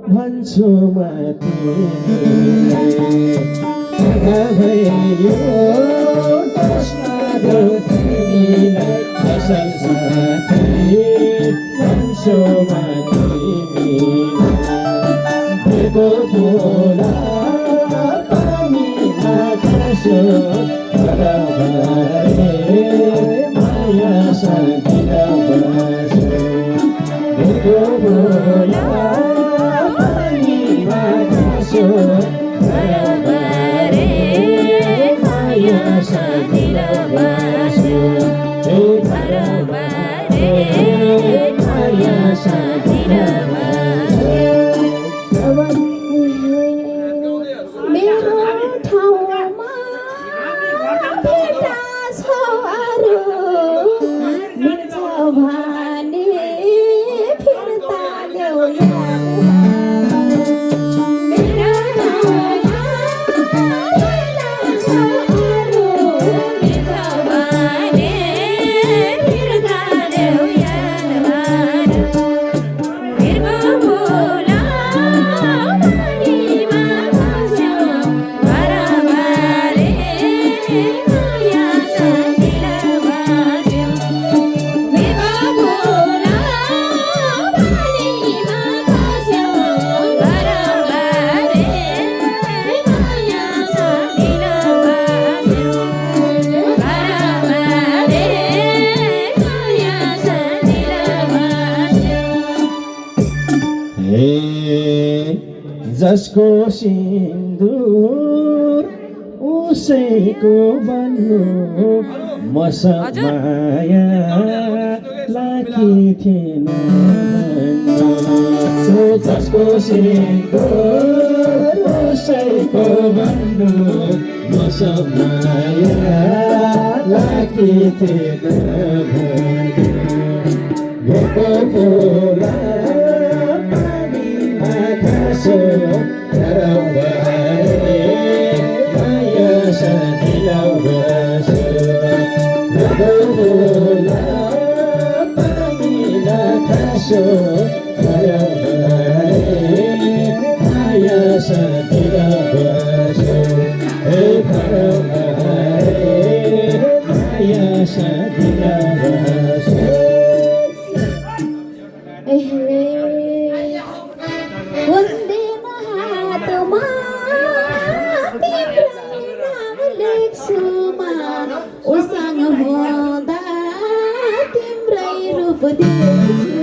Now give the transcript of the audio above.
भन्छु म तिमीलाई यो तिमीलाई असल साथी भन्छु म तिमीलाई बोला पानीमा खस्यो माया साथीर बस्यो बोला पानीमा खस्यो माया साथीर बस्यो माया साथीर मेरो ठाउँमा भेटा छ अरू मिल्छ भने फिर्ता ल्याऊ मेरो ठाउँमा भेटा छ अरू मिल्छ भने फिर्ता ल्याऊ जसको सिन्दुर उसैको बन्नु मसँग माया लागी थिएन जसको सिन्दुर उसैको बन्नु मसँग माया लागी थिएन बोला माया साथीलाई बोला पानीमा खस्यो माया साथीलाई बस्यो माया साथीलाई बस्यो हुँदैन हातमा तिम्रो नाम लेख्छु म उसँग हुँदा तिम्रै रूप देख्छु